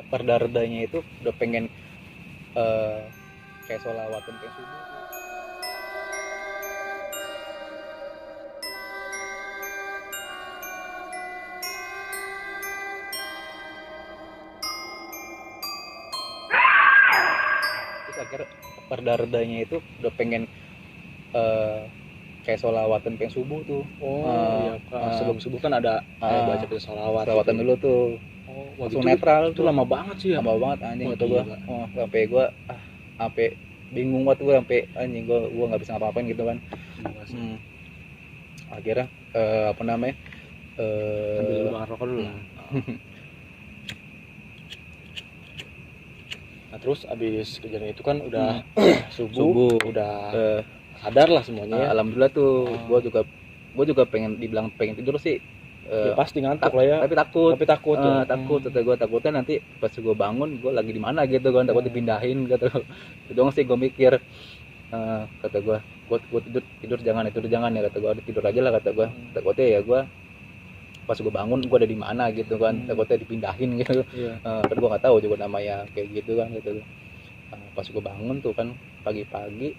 perda-redanya itu udah pengen kayak sholawatan kayak subuh. Terus akhirnya perda-redanya itu udah pengen kayak sholawatan pengen subuh tuh. Iya, sebelum subuh kan ada kayak baca sholawat sholawatan gitu. dulu tuh. Langsung netral itu tuh. lama banget sih ya. Lama banget anjing Wah, kata gua. gila. Sampai gua sampai bingung banget gua, sampai anjing gua nggak bisa ngapa-ngapain gitu kan. Gila sih. Akhirnya apa namanya? Sambil lu bakar rokok dulu lah. Nah, terus abis kejadian itu kan udah subuh, udah sadar lah semuanya ya. Alhamdulillah tuh. Gua juga pengen dibilang pengen tidur sih. Ya pasti ngantuk lah ya. Tapi takut ya. takut kata gue, takutnya nanti pas gue bangun gue lagi di mana gitu kan, takut dipindahin gitu. Itu doang sih gue mikir. Kata gue tidur jangan ya kata gue, tidur aja lah kata gue. Takutnya ya gue pas gue bangun gue ada di mana gitu kan, takutnya dipindahin gitu. Kan gue nggak tahu juga namanya kayak gitu kan gitu. Pas gue bangun tuh kan pagi-pagi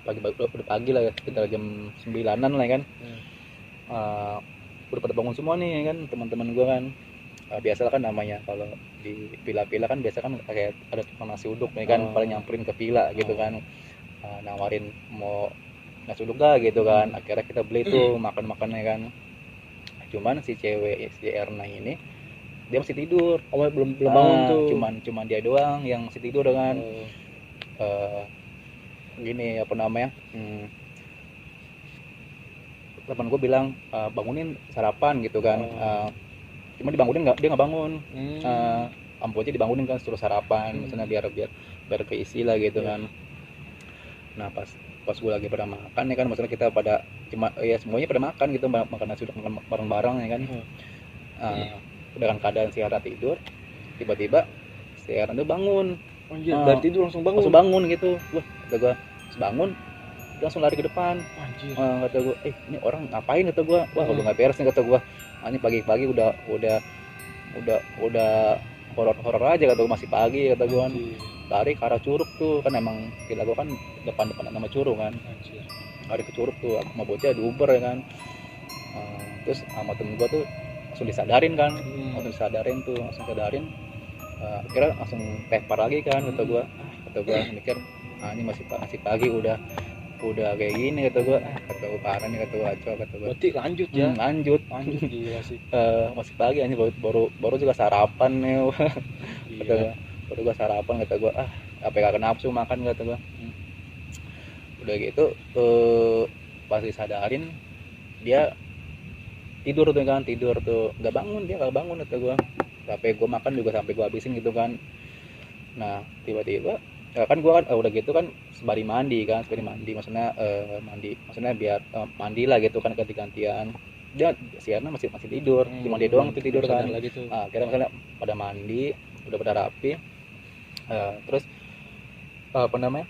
udah pagi lah ya, sekitar jam 9-an lah kan. Udah pada bangun semua nih kan teman-teman gue kan. Biasa kan namanya kalau di villa-villa kan biasa kan kayak ada tukang nasi uduk nih kan, paling nyamperin ke villa gitu kan, nawarin mau nasi uduk gak gitu kan. Akhirnya kita beli tuh makan-makannya kan. Cuman si cewek, si Erna ini dia masih tidur. Belum bangun tuh. Cuman dia doang yang masih tidur kan. Gini apa namanya, teman gue bilang bangunin sarapan gitu kan. Cuma dibangunin dia nggak bangun. Ampu aja dibangunin kan, suruh sarapan misalnya biar keisi lah gitu kan. Nah pas gue lagi pada makan ya kan, maksudnya kita pada cuma ya semuanya pada makan gitu, makan nasi uduk bareng-bareng ya kan. Dengan keadaan si Hera tidur, tiba-tiba si Hera itu bangun. Dari tidur langsung bangun gitu. Wah, kata gue bangun dia langsung lari ke depan. Kata gue ini orang ngapain kata gue. Wah udah nggak beres nih kata gue. Ini pagi-pagi udah horor aja kata gue, masih pagi kata gue kan. Lari ke arah curug tuh kan, emang villa gue kan depan nama curug kan. Lari ke curug tuh sama bocah diuber ya kan. Terus sama temen gue tuh langsung disadarin kan. Langsung sadarin. Akhirnya langsung tepar lagi kan kata gue mikir ini masih pagi udah kayak gini kata gue parah nih kata gue, acau kata gue. Berarti lanjut ya. Lanjut Gila sih. masih pagi aja baru juga sarapan nih. Kata gue baru gua sarapan kata gue, apa kagak nafsu makan kata gue. Udah gitu pas disadarin dia tidur tuh nggak bangun kata gue. Sampai gue makan juga sampai gue habisin gitu kan. Nah tiba-tiba kan gue kan udah gitu kan sembari mandi maksudnya maksudnya biar mandi lah gitu kan, ganti-gantian. Dia si Erna masih tidur, cuma dia doang tuh tidur kan. Akhirnya misalnya pada mandi udah pada rapi. Terus apa namanya,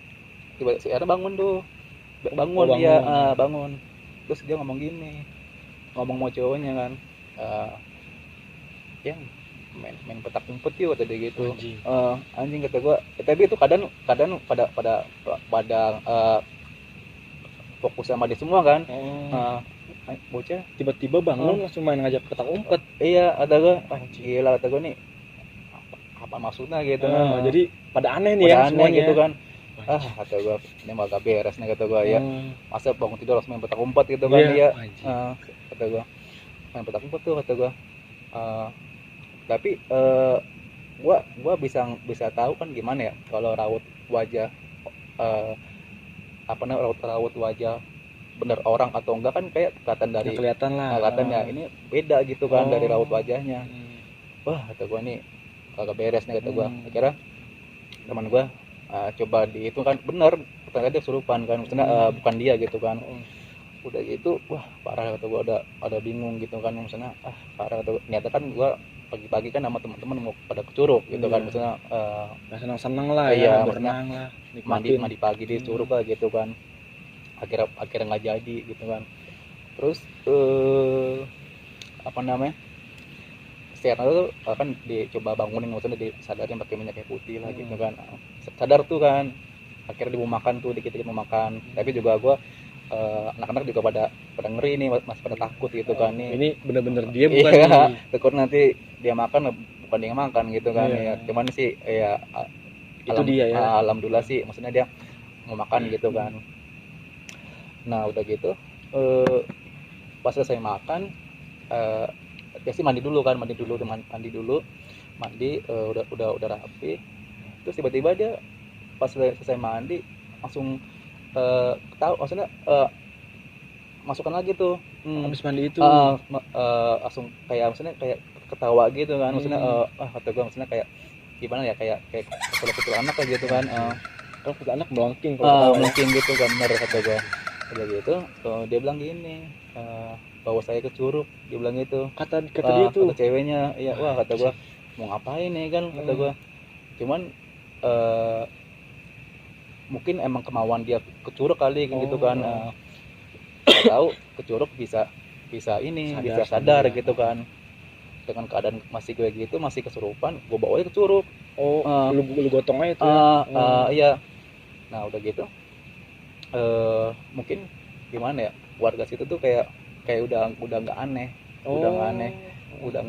tiba si Erna bangun dia bangun. Terus dia ngomong mau cowoknya kan, yang main petak umpet yuk kata dia gitu. Anjing kata gue. Tapi itu kadang pada fokus sama dia semua kan. Bocah tiba-tiba bangun langsung main ngajak petak umpet. Iya kata gue, gila kata gue nih apa maksudnya gitu. Jadi pada aneh nih ya semuanya gitu kan. Kata gue ini mah gak beres nih kata gue ya. Masa bangun tidur langsung main petak umpet gitu kan. Iya kata gue main petak umpet tuh kata gue. Tapi gua bisa tahu kan gimana ya kalau raut wajah raut wajah bener orang atau enggak kan, kayak kelihatan lah kelihatannya ini beda gitu kan dari raut wajahnya. Wah kata gua nih kagak beres nih kata gua. Akhirnya teman gua coba di itu kan bener ternyata dia kesurupan kan, maksudnya bukan dia gitu kan. Udah gitu wah parah kata gua, ada bingung gitu kan, maksudnya parah kata gua. Ternyata kan gua pagi-pagi kan sama teman-teman mau pada ke curug gitu kan, maksudnya senang-senang lah ya, berenang lah, mandi pagi di curug lah gitu kan. Akhirnya nggak jadi gitu kan. Terus apa namanya, si si Erna tuh kan dicoba bangunin, maksudnya disadarin pakai minyak kayu putih lah gitu kan. Sadar tuh kan, akhirnya dia mau makan tuh, dikit-dikit mau makan, tapi juga gue anak-anak juga pada ngeri nih, masih pada takut gitu kan nih. Ini bener-bener dia bukan iya, nih. takut nanti dia makan bukan dia yang makan gitu kan. Iya. Ya cuman sih ya Itu dia ya. alhamdulillah sih, maksudnya dia mau makan gitu kan. Nah udah gitu pas selesai makan dia sih mandi dulu, udah rapi. Terus tiba-tiba dia pas selesai mandi langsung tahu, maksudnya masukkan lagi tuh Habis mandi itu langsung kayak maksudnya kayak ketawa gitu kan, maksudnya kata gue maksudnya kayak gimana ya, kayak kecil anak kayak gitu kan. kalau kecil anak melengking kalau ketawa ya. Melengking gitu kan, bener kata gue. Udah gitu dia bilang gini, bawa saya ke Curug, dia bilang gitu. Kata dia tuh. Kata ceweknya, iya. Wah kata gue, mau ngapain nih kan, kata gue. Cuman mungkin emang kemauan dia ke Curug kali gitu kan. Nggak tahu ke Curug bisa sadar gitu kan. Dengan keadaan masih gue gitu, masih kesurupan, gue bawa ke Curug. Lu gotong aja tuh iya. Nah udah gitu mungkin gimana ya, warga situ tuh kayak udah nggak aneh, udah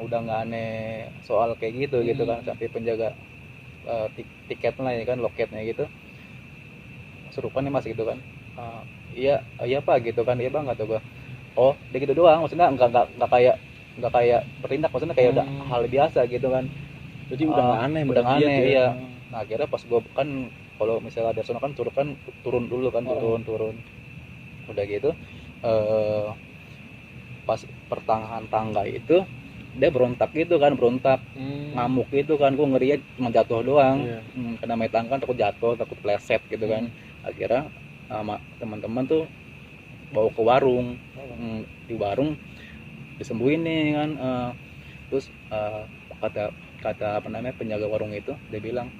nggak aneh soal kayak gitu gitu kan. Sampai penjaga tiket lah ya kan, loketnya gitu, serupan nih mas gitu kan. Iya pak gitu kan, iya bang kata gua. Oh dia gitu doang, maksudnya nggak kayak bertindak, maksudnya kayak udah hal biasa gitu kan. Jadi udah nggak aneh, udah nggak aneh iya. Nah akhirnya pas gua kan, kalau misalnya ada sono kan Curug kan turun dulu kan, turun udah gitu pas pertengahan tangga itu dia berontak gitu kan, ngamuk gitu kan. Gue ngerinya cuma jatuh doang. Kena main tangga kan, takut jatuh, takut pleset gitu kan. Akhirnya sama teman-teman tuh bawa ke warung. Di warung disembuhin nih kan. Terus kata apa namanya, penjaga warung itu, dia bilang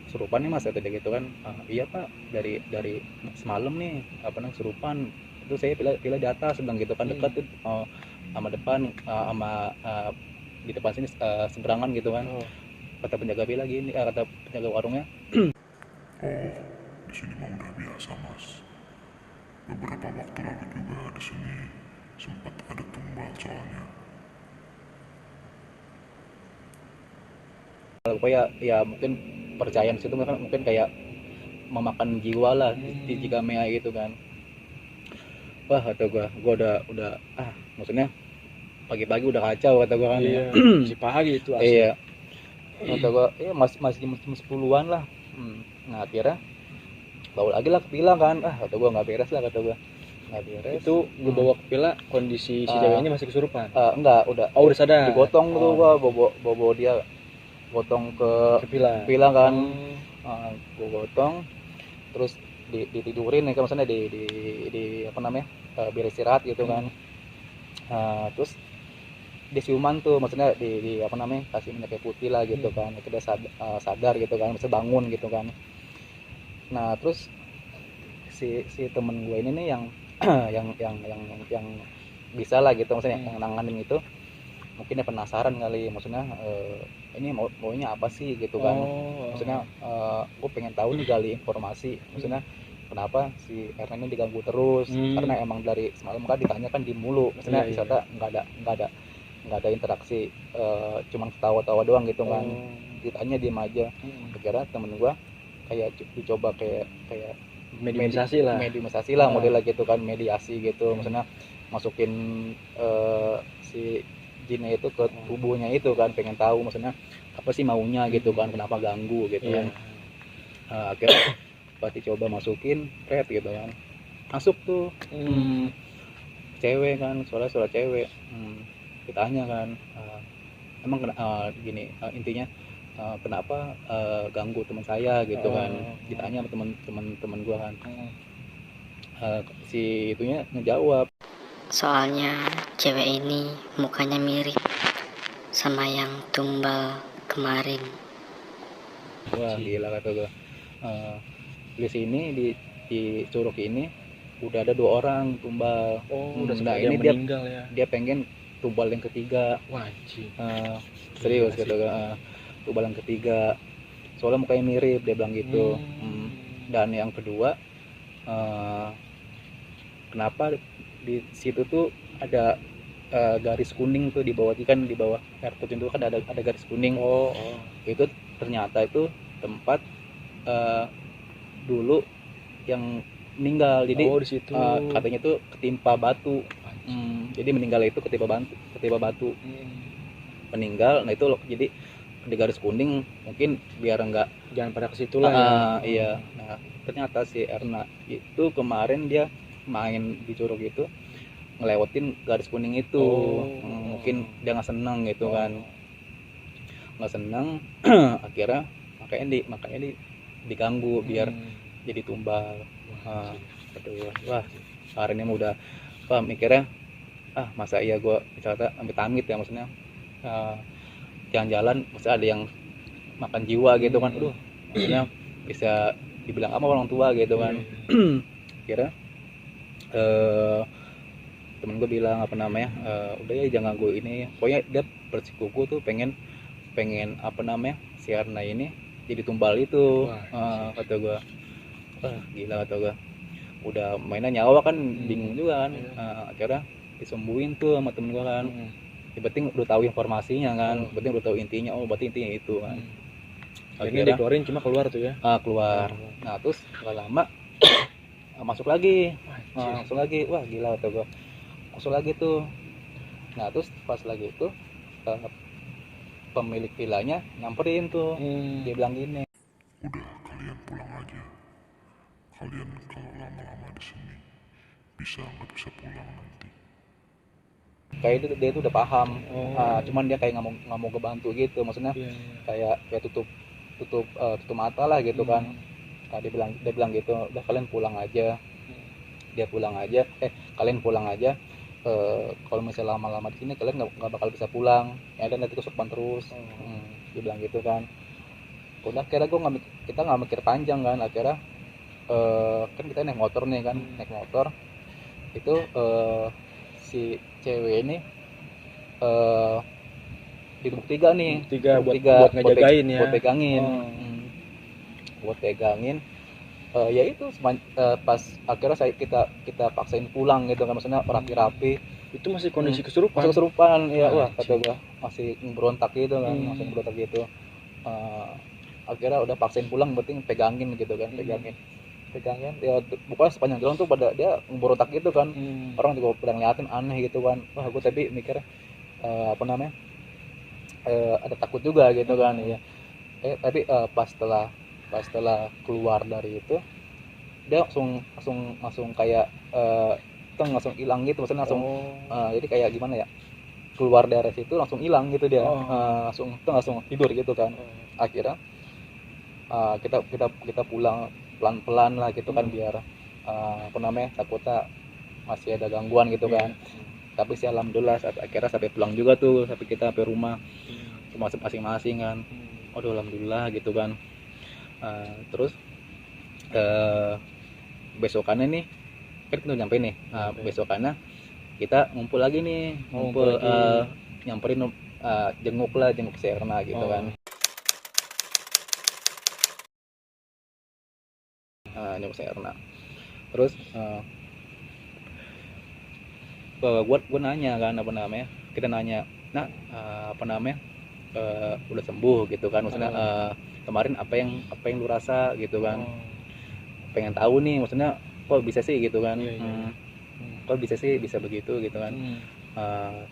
kesurupan nih mas, kata dia gitu kan. Iya pak, dari semalam nih apa namanya kesurupan. Itu saya pilih di atas, bilang gitu kan, dekat tuh sama depan, sama di depan sini seberangan gitu kan. Kata penjaga bilang gini, kata penjaga warungnya, di sini mah udah biasa mas. Beberapa waktu lalu juga di sini sempat ada tumbal soalnya. kalau ya mungkin percayaan situ kan mungkin kayak memakan jiwa lah di Jigamea gitu kan. Wah kata gua udah maksudnya pagi-pagi udah kacau kata gua kan. Iya. Si pagi itu asli. Iya. Kata gua masih jam 10-an lah. Nah akhirnya bawa lagi lah ke villa kan. Kata gua nggak beres lah, kata gua nggak beres. Itu lu bawa ke villa kondisi si ceweknya masih kesurupan? Enggak, udah sadar. digotong tuh gua bawa dia gotong ke villa kan. Gua gotong terus ditidurin ya kan, maksudnya di apa namanya, biar istirahat gitu kan. Terus di siuman tuh, maksudnya di apa namanya, kasih minyak kayu putih lah gitu kan. Itu dia sadar gitu kan, bisa bangun gitu kan. Nah terus si temen gue ini nih yang yang bisa lah gitu, maksudnya yang nanganin itu, mungkin dia penasaran kali, maksudnya ini maunya apa sih gitu kan. Maksudnya gue pengen tahu nih, gali informasi, maksudnya kenapa si Erna ini diganggu terus. Karena emang dari semalam kan ditanya kan di mulu, maksudnya wisata nggak ada interaksi, cuman ketawa-tawa doang gitu kan. Ditanya diem aja. Akhirnya temen gue kayak dicoba kayak mediumisasi lah model gitu kan, mediasi gitu, maksudnya masukin si jinnya itu ke tubuhnya itu kan, pengen tahu maksudnya apa sih maunya gitu kan, kenapa ganggu gitu kan. Akhirnya pas dicoba masukin gitu kan, masuk tuh cewek kan, suara cewek. Ditanya kan, emang gini, intinya kenapa ganggu teman saya gitu kan. Ditanya sama teman gua kan. Si itunya ngejawab, soalnya cewek ini mukanya mirip sama yang tumbal kemarin. Wah gila kata gua. Di sini di Curug ini udah ada 2 orang tumbal. Udah nah ini ini meninggal ya. Dia pengen tumbal yang ketiga. Wajib. Serius Gila gitu kan. Tumbal yang ketiga soalnya mukanya mirip, dia bilang gitu. Dan yang kedua, kenapa di situ tuh ada garis kuning tuh di bawah, kan di bawah air terjun itu kan ada garis kuning. Itu ternyata itu tempat dulu yang meninggal, jadi di situ. katanya tuh ketimpa batu. Jadi meninggal itu ketimpa batu meninggal. Nah itu loh, jadi di garis kuning mungkin biar enggak Jangan pada ke situ lah ya. iya. Nah ternyata si Erna itu kemarin dia main di Curug itu ngelewatin garis kuning itu. Mungkin dia nggak seneng gitu kan, nggak seneng. Akhirnya makanya diganggu biar jadi tumbal. Aduh, wah hari ini udah mikirnya masa iya gue misalnya amit-amit ya, maksudnya jalan-jalan masa ada yang makan jiwa gitu kan. Aduh, maksudnya bisa dibilang apa orang tua gitu kan. Kira temen gue bilang apa namanya, udah ya jangan gue ini, pokoknya dia bersikuku tuh pengen apa namanya si Erna ini jadi tumbal itu. Kata gue, gila kata gue, udah mainan nyawa kan, bingung juga kan. Akhirnya disembuhin tuh sama temen gue kan. Yang penting udah tahu informasinya kan, yang penting udah tahu intinya. Berarti intinya itu kan. Akhirnya dikeluarin, cuma keluar tuh ya. Keluar. Nah terus gak lama masuk lagi. Langsung lagi, wah gila kata gue, masuk lagi tuh. Nah terus pas lagi itu pemilik villanya nyamperin tuh. Dia bilang gini, Udah, kalian pulang aja. Kalian kalau lama-lama di sini nggak bisa pulang nanti. kayak dia itu udah paham. Cuman dia kayak nggak mau kebantu gitu, maksudnya kayak tutup mata lah gitu kan. Nah, dia bilang gitu, udah kalian pulang aja. Kalian pulang aja. Kalau misalnya lama-lama di sini kalian nggak bakal bisa pulang ya, dan nanti kesurupan terus. Dia bilang gitu kan. Udah akhirnya kita nggak mikir panjang kan. Akhirnya kan kita naik motor nih kan, naik motor itu si cewek ini di Bukit Tiga nih. Buat ngejagain ya. Buat pegangin. Ya itu pas akhirnya kita paksain pulang gitu kan, maksudnya rapi-rapi. Itu masih kondisi kesurupan. Ya. Wah kata gua masih berontak gitu kan, masih berontak gitu. Akhirnya udah paksain pulang, penting pegangin gitu kan, pegangin ya. Pokoknya sepanjang jalan tuh pada dia berontak gitu kan. Orang juga pada ngeliatin aneh gitu kan. Wah gua tapi mikir apa namanya, ada takut juga gitu kan ya. Tapi pas setelah keluar dari itu dia langsung kayak langsung hilang gitu, maksudnya langsung jadi kayak gimana ya, keluar dari situ langsung hilang gitu dia. Langsung tidur gitu kan. Akhirnya kita pulang pelan-pelan lah gitu kan, biar apa namanya, takutnya masih ada gangguan gitu kan. Tapi sih alhamdulillah akhirnya sampai pulang juga tuh, sampai rumah masing-masing kan. Aduh alhamdulillah gitu kan. Terus besokannya nih kan kita udah nyampe nih. Besokannya kita ngumpul lagi nih, nyamperin jenguk si Erna gitu kan. Jenguk si Erna. Terus gue nanya kan, apa namanya, kita nanya, nah apa namanya, udah sembuh gitu kan, maksudnya kemarin apa yang lu rasa gitu kan. Pengen tahu nih, maksudnya kok bisa sih gitu kan. Kok bisa sih bisa begitu gitu kan.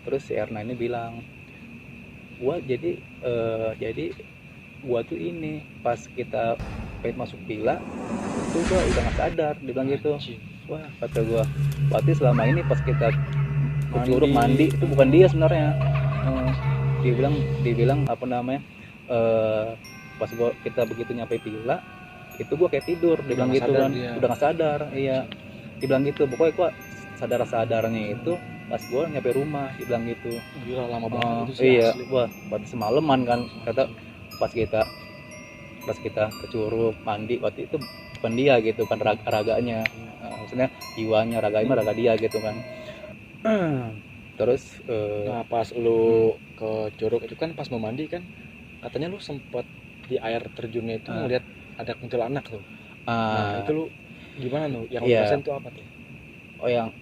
Terus si Erna ini bilang, gua jadi gua tuh ini pas kita pengen masuk villa itu gua udah nggak sadar. Dia bilang gitu. Wah kata gua, berarti selama ini pas kita ke Curug mandi itu bukan dia sebenarnya. Dia bilang apa namanya, pas kita begitu nyampe villa itu gua kayak tidur. Dia bilang gitu kan, udah nggak sadar. Iya, dia bilang gitu. Pokoknya gua sadarnya itu pas gua nyampe rumah. Dia bilang gitu. Gila, lama banget itu sih. Iya, wah berarti semalaman kan. Kata pas kita ke Curug mandi, waktu itu bukan dia gitu kan, raganya. Maksudnya jiwanya, raganya raga dia gitu kan. terus Nah pas lu ke Curug itu kan pas mau mandi kan katanya lu sempet di air terjunnya itu ngeliat ada kuntilanak tuh. Nah itu lu gimana tuh? Yang lu iya. rasain tuh apa tuh? Oh yang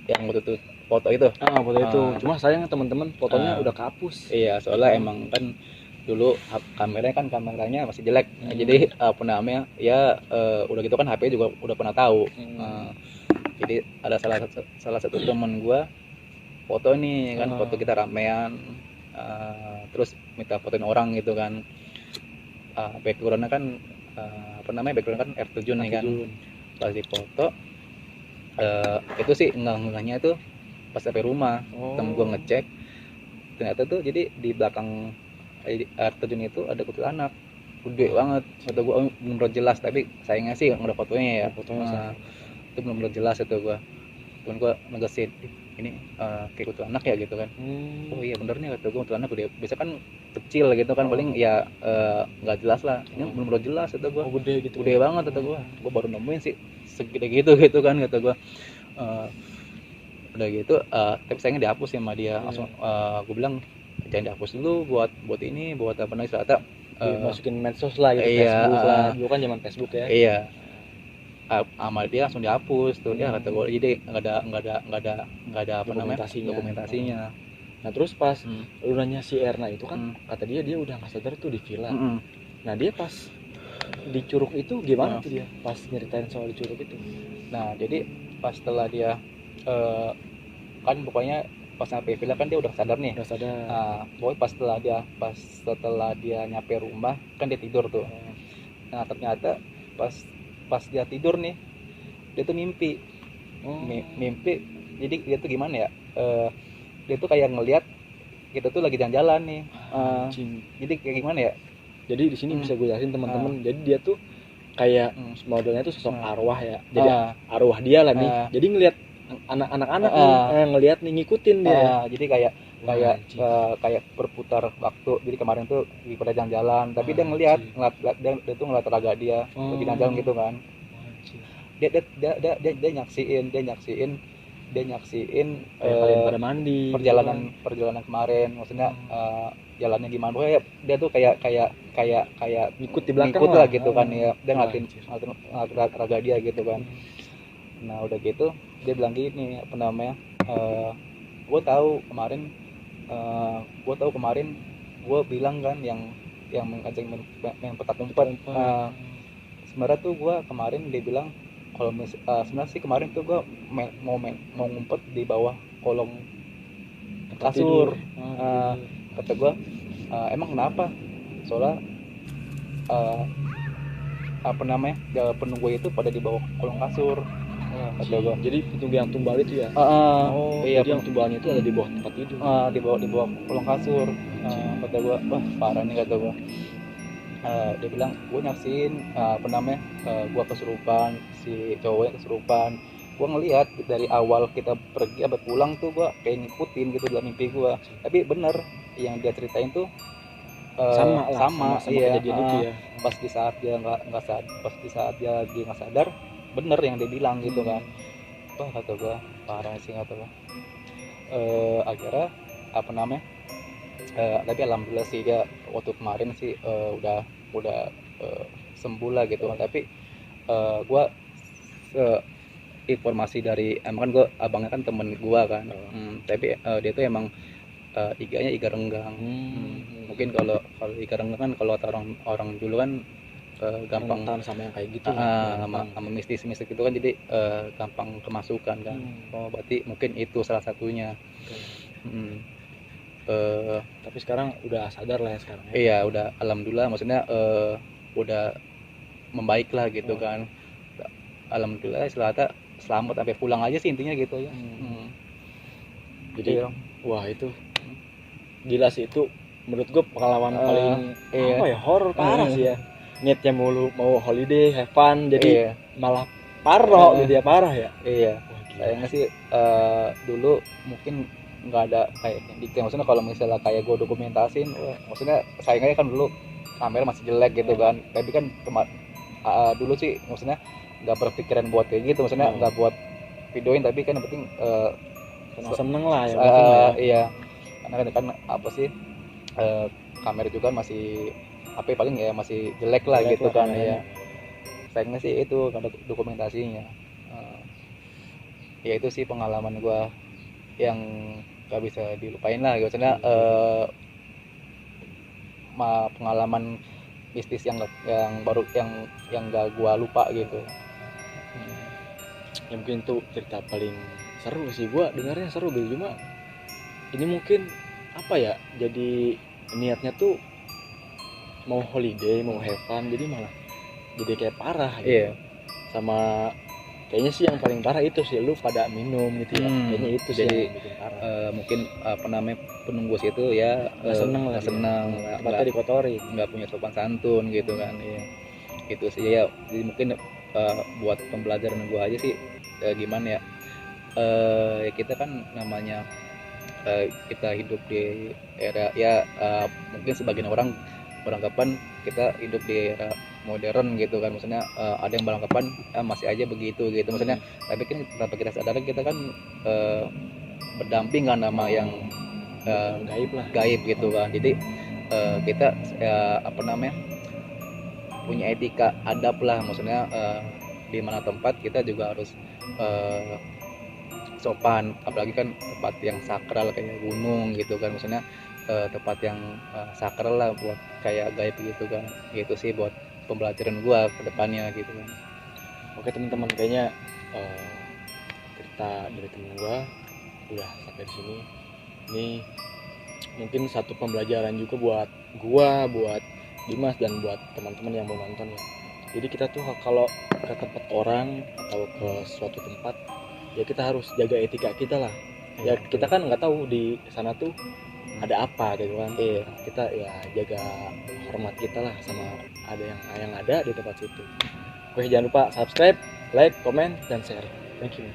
waktu itu foto itu. Foto itu. Cuma sayang teman-teman fotonya udah kehapus. Iya, soalnya emang kan dulu kameranya masih jelek. Jadi apa namanya? Ya udah gitu kan HP juga udah pernah tahu. Jadi ada salah satu teman gua foto nih kan, foto kita ramean. Terus minta fotoin orang gitu kan. Backgroundnya kan apa namanya? Background kan air terjun nih kan. Pas di foto itu sih enggaknya itu pas sampai rumah. Temen gua ngecek ternyata tuh jadi di belakang air terjun itu ada kuntilanak gede banget. Kata gua belum jelas, tapi sayangnya sih nggak ada fotonya ya. Itu belum jelas itu gua. Cuman gua negesin ini kayak kuntilanak ya gitu kan. Oh iya bener nih kata gua, kuntilanak gede. Biasa kan kecil gitu kan, paling ya nggak jelas lah. Ini belum jelas kata gua. Gede gitu. Gede banget kata gua. Gua baru nemuin sih segede gitu kan kata gua. Udah gitu tapi sayangnya dihapus sama dia. Langsung gue bilang jangan dihapus dulu buat ini, buat apa namanya, ternyata masukin medsos lah gitu, iya, Facebook lah. Dulu kan zaman Facebook ya. Iya. Sama dia langsung dihapus tuh. Ya kata gue, jadi nggak ada apa namanya dokumentasinya. Nah terus pas lu nanya si Erna itu kan kata dia udah nggak sadar tuh di villa. Nah dia pas di Curug itu gimana tuh dia pas nyeritain soal di Curug itu? Nah jadi pas setelah dia kan pokoknya pas sampai villa kan dia udah sadar nih. Udah sadar. Pokoknya pas setelah dia nyampe rumah kan dia tidur tuh. Nah ternyata pas dia tidur nih dia tuh mimpi. Mimpi. Jadi dia tuh gimana ya? Dia tuh kayak ngelihat kita tuh lagi jalan-jalan nih. Jadi kayak gimana ya? Jadi di sini bisa gue jelasin teman-teman. Jadi dia tuh kayak modelnya tuh sosok arwah ya. Jadi arwah dia lah nih. Jadi ngelihat anak-anak nih ngelihat nih, ngikutin dia. Jadi kayak berputar waktu. Jadi kemarin tuh pada jalan-jalan, tapi dia ngelihat dia tuh ngeliat raga dia lagi jalan gitu kan. Dia nyaksiin pada mandi perjalanan kemarin. Maksudnya jalannya gimana? Pokoknya dia tuh kayak ngikut di belakang lah gitu kan ya. Dia ngeliatin raga dia gitu kan. Nah udah gitu dia bilang gini, apa namanya, gue tahu kemarin gue bilang kan yang mengajak main petak umpet. Sebenarnya tuh gue kemarin dia bilang kalau sebenarnya sih kemarin tuh gue mau ngumpet di bawah kolong kasur. Kata gue emang kenapa? Soalnya apa namanya, penunggu itu pada di bawah kolong kasur. Kata gua. Jadi penunggu yang tumbal itu ya? Iya, jadi yang tumbalnya itu ada di bawah tempat tidur. Di bawah kolong kasur. Kata gua, wah parah nih kata gua. Dia bilang, gua nyaksiin apa namanya, gua kesurupan, si cowoknya kesurupan. Gua ngelihat dari awal kita pergi sampai pulang tuh gua kayak ngikutin gitu dalam mimpi gua. Tapi bener yang dia ceritain tuh sama iya, kejadian itu ya. Pas di saat dia nggak sadar, bener yang dia bilang gitu kan. Wah kata gua parah sih kata gua. Akhirnya apa namanya, tapi alhamdulillah sih dia waktu kemarin sih udah sembuh lah gitu kan. Tapi gua informasi dari emang kan gua abangnya kan temen gua kan. Tapi dia tuh emang iganya iga renggang. Mungkin kalau iga renggang kan kalau orang dulu kan gampang sama yang kayak gitu sama mistis gitu kan, jadi gampang kemasukan kan. Berarti mungkin itu salah satunya. Tapi sekarang udah sadar lah ya sekarang ya? Iya udah alhamdulillah, maksudnya udah membaik lah gitu kan. Alhamdulillah selamat sampai pulang aja sih intinya gitu ya. Jadi wah itu gila sih, itu menurut gue pengalaman paling apa ya, horor parah sih ya. Niatnya mau holiday, have fun, jadi malah parah gitu ya, parah ya. Iya. Kayaknya sih dulu mungkin nggak ada kayak detail. Maksudnya kalau misalnya kayak gue dokumentasin, maksudnya sayangnya kan dulu kamera masih jelek gitu kan. Tapi kan dulu sih maksudnya nggak berpikiran buat kayak gitu. Maksudnya nggak buat videoin, tapi kan yang penting seneng lah ya penting lah ya. Iya, karena kan apa sih, kamera juga masih apa ya, paling ya masih jelek lah Jelek gitu lah kan kameranya. ya. Sayangnya sih itu ada dokumentasinya. Ya itu sih pengalaman gua yang gak bisa dilupain lah gitu. Maksudnya pengalaman bisnis yang baru yang gak gua lupa gitu. Ya mungkin itu cerita paling seru sih, gua dengarnya seru gitu, cuma ini mungkin apa ya, jadi niatnya tuh mau holiday, mau have fun, jadi malah jadi kayak parah gitu. Iya. Sama kayaknya sih yang paling parah itu sih lu pada minum gitu ya. Kayaknya itu sih Jadi yang bikin parah. mungkin apa namanya, penunggu situ ya Nggak seneng lah nggak dia. seneng, Tempatnya dikotori. nggak punya sopan santun gitu kan. Iya, itu sih ya. Jadi mungkin buat pembelajaran gua aja sih, gimana ya, ya kita kan namanya kita hidup di era ya, mungkin sebagian orang beranggapan kita hidup di era modern gitu kan. Maksudnya ada yang beranggapan masih aja begitu gitu maksudnya. Tapi kan tanpa kita sadar kita kan berdamping kan sama yang Gaib lah. gaib gitu kan. Jadi kita apa namanya, punya etika adab lah. Maksudnya di mana tempat kita juga harus sopan, apalagi kan tempat yang sakral kayak gunung gitu kan. Maksudnya tempat yang sakral lah buat kayak gaib gitu kan. Gitu sih buat pembelajaran gua ke depannya gitu kan. Oke teman-teman, kayaknya cerita dari temen gua udah sampai di sini. Ini mungkin satu pembelajaran juga buat gua, buat Dimas, dan buat teman-teman yang mau nonton ya. Jadi kita tuh kalau ke tempat orang atau ke suatu tempat ya kita harus jaga etika kita lah. Ya kita kan nggak tahu di sana tuh ada apa gitu kan. Kita ya jaga hormat kita lah sama ada yang ada di tempat situ. Oke, jangan lupa subscribe, like, comment, dan share. Thank you.